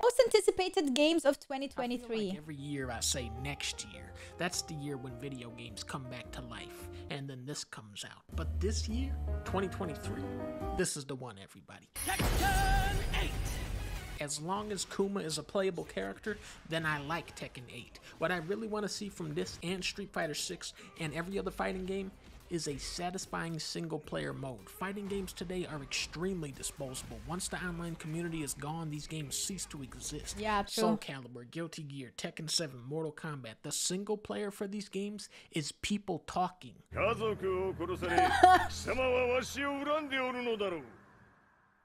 Most anticipated games of 2023. Like every year I say next year. That's the year when video games come back to life. And then this comes out. But this year, 2023, this is the one, everybody. Tekken 8! As long as Kuma is a playable character, then I like Tekken 8. What I really want to see from this and Street Fighter 6 and every other fighting game is a satisfying single-player mode. Fighting games today are extremely disposable. Once the online community is gone, these games cease to exist. Yeah, true. Soul Calibur, Guilty Gear, Tekken 7, Mortal Kombat. The single player for these games is people talking.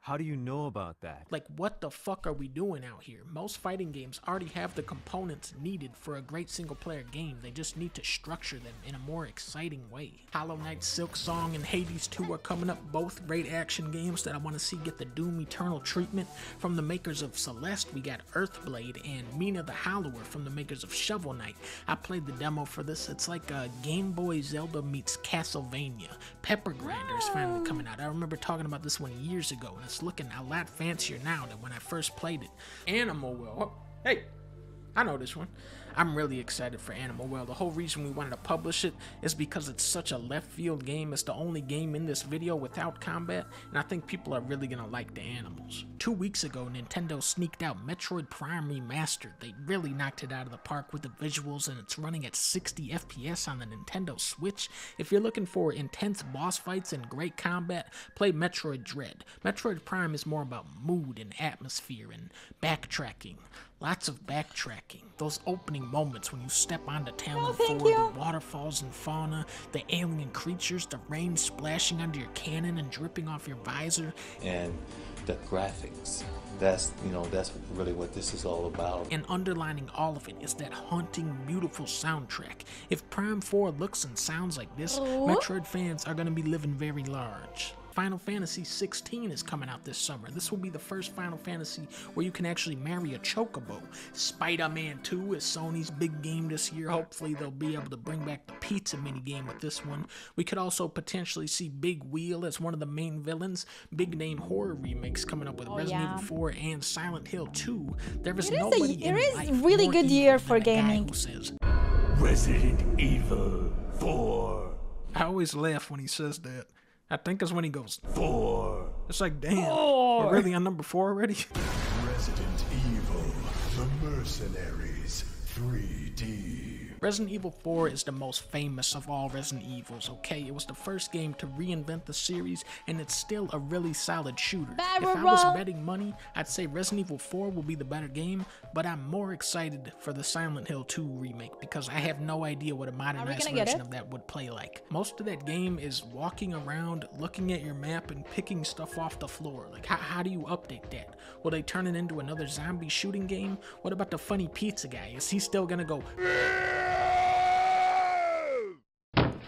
How do you know about that? Like, what the fuck are we doing out here? Most fighting games already have the components needed for a great single-player game. They just need to structure them in a more exciting way. Hollow Knight, Silk Song, and Hades 2 are coming up, both great action games that I want to see get the Doom Eternal treatment. From the makers of Celeste, we got Earthblade and Mina the Hollower from the makers of Shovel Knight. I played the demo for this. It's like a Game Boy Zelda meets Castlevania. Pepper Grinder is finally coming out. I remember talking about this one years ago, and it's looking a lot fancier now than when I first played it. Animal Well. Oh, hey, I know this one. I'm really excited for Animal Well. The whole reason we wanted to publish it is because it's such a left field game. It's the only game in this video without combat, and I think people are really gonna like the animals. 2 weeks ago, Nintendo sneaked out Metroid Prime Remastered. They really knocked it out of the park with the visuals, and it's running at 60 FPS on the Nintendo Switch. If you're looking for intense boss fights and great combat, play Metroid Dread. Metroid Prime is more about mood and atmosphere and backtracking. Lots of backtracking. Those opening moments when you step onto Talon 4, the waterfalls and fauna, the alien creatures, the rain splashing under your cannon and dripping off your visor. And the graphics. That's really what this is all about. And underlining all of it is that haunting, beautiful soundtrack. If Prime 4 looks and sounds like this, Metroid fans are going to be living very large. Final Fantasy 16 is coming out this summer. This will be the first Final Fantasy where you can actually marry a chocobo. Spider-Man 2 is Sony's big game this year. Hopefully they'll be able to bring back the pizza minigame with this one. We could also potentially see Big Wheel as one of the main villains. Big name horror remakes coming up with Resident Evil 4 and Silent Hill 2. There is nobody in life a really good year for than a guy gaming. who says, Resident Evil 4. I always laugh when he says that. I think it's when he goes 4. It's like, damn, we're really on number 4 already? Resident Evil, The Mercenaries 3D. Resident Evil 4 is the most famous of all Resident Evils, okay? It was the first game to reinvent the series, and it's still a really solid shooter. If I was betting money, I'd say Resident Evil 4 will be the better game, but I'm more excited for the Silent Hill 2 remake because I have no idea what a modernized version of that would play like. Most of that game is walking around, looking at your map, and picking stuff off the floor. Like, how do you update that? Will they turn it into another zombie shooting game? What about the funny pizza guy? Is he still gonna go...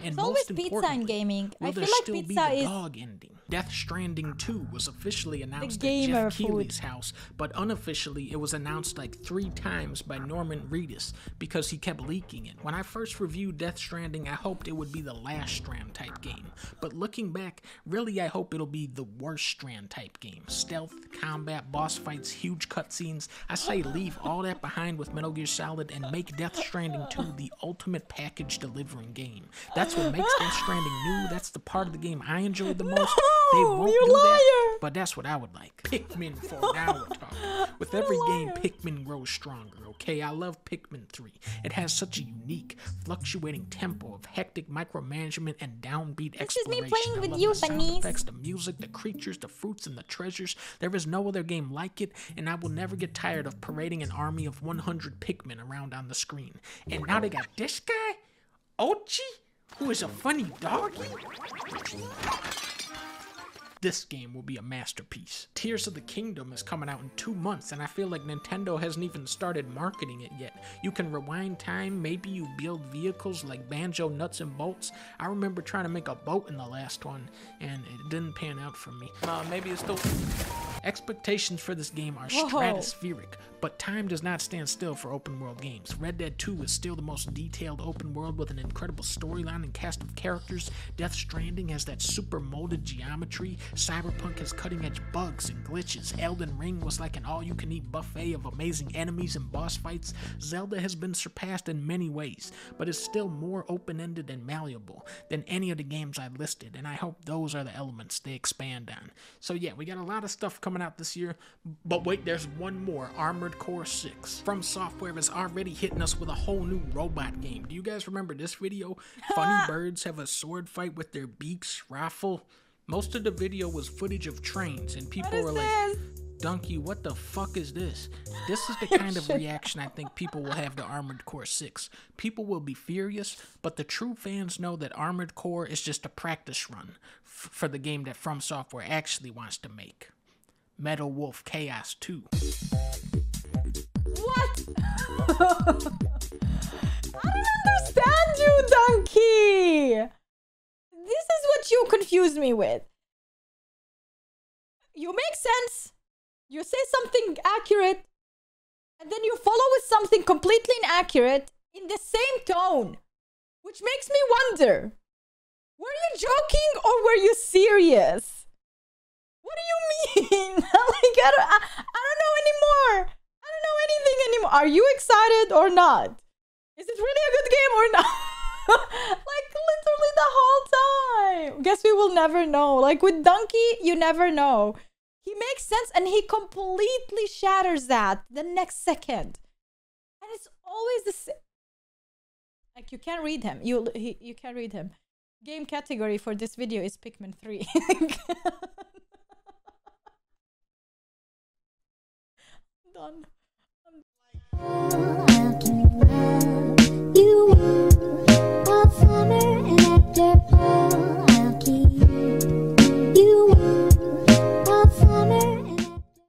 And it's always pizza in gaming. I feel like pizza is dog ending. Death Stranding 2 was officially announced the at Jeff food. Keighley's house, but unofficially it was announced like 3 times by Norman Reedus because he kept leaking it. When I first reviewed Death Stranding, I hoped it would be the last Strand type game, but looking back, really I hope it'll be the worst Strand type game. Stealth, combat, boss fights, huge cutscenes. I say leave all that behind with Metal Gear Solid and make Death Stranding 2 the ultimate package delivering game. That's what makes Death Stranding new. That's the part of the game I enjoyed the most. They won't do that, but that's what I would like. Pikmin 4, now we're talking. With every game, Pikmin grows stronger, okay? I love Pikmin 3. It has such a unique, fluctuating tempo of hectic micromanagement and downbeat exploration. This is me playing with you, the sound bunnies. effects, the music, the creatures, the fruits, and the treasures. There is no other game like it, and I will never get tired of parading an army of 100 Pikmin around on the screen. And now they got this guy, Ochi, who is a funny doggy. This game will be a masterpiece. Tears of the Kingdom is coming out in 2 months, and I feel like Nintendo hasn't even started marketing it yet. You can rewind time, maybe you build vehicles like Banjo Nuts and Bolts. I remember trying to make a boat in the last one, and it didn't pan out for me. Maybe it's still... Expectations for this game are stratospheric, but time does not stand still for open world games. Red Dead 2 is still the most detailed open world with an incredible storyline and cast of characters. Death Stranding has that super molded geometry. Cyberpunk has cutting edge bugs and glitches. Elden Ring was like an all-you-can-eat buffet of amazing enemies and boss fights. Zelda has been surpassed in many ways, but is still more open-ended and malleable than any of the games I listed, and I hope those are the elements they expand on. So yeah, we got a lot of stuff coming out this year, but wait, there's one more, Armored Core 6. From Software is already hitting us with a whole new robot game. Do you guys remember this video? Funny birds have a sword fight with their beaks, raffle. Most of the video was footage of trains, and people were like, Dunkey, what the fuck is this? This is the kind of reaction I think people will have to Armored Core 6. People will be furious, but the true fans know that Armored Core is just a practice run for the game that From Software actually wants to make. Metal Wolf Chaos 2. What? I don't understand you, Dunkey! This is what you confuse me with. You make sense. You say something accurate, and then you follow with something completely inaccurate in the same tone, which makes me wonder, were you joking or were you serious? What do you mean? Like, I don't know anymore. I don't know anything anymore. Are you excited or not? Is it really a good game or not? Like, literally the whole time. Guess we will never know. Like, with Dunkey, you never know. He makes sense and he completely shatters that the next second. And it's always the same. Like, you can't read him. You can't read him. Game category for this video is Pikmin 3. Done.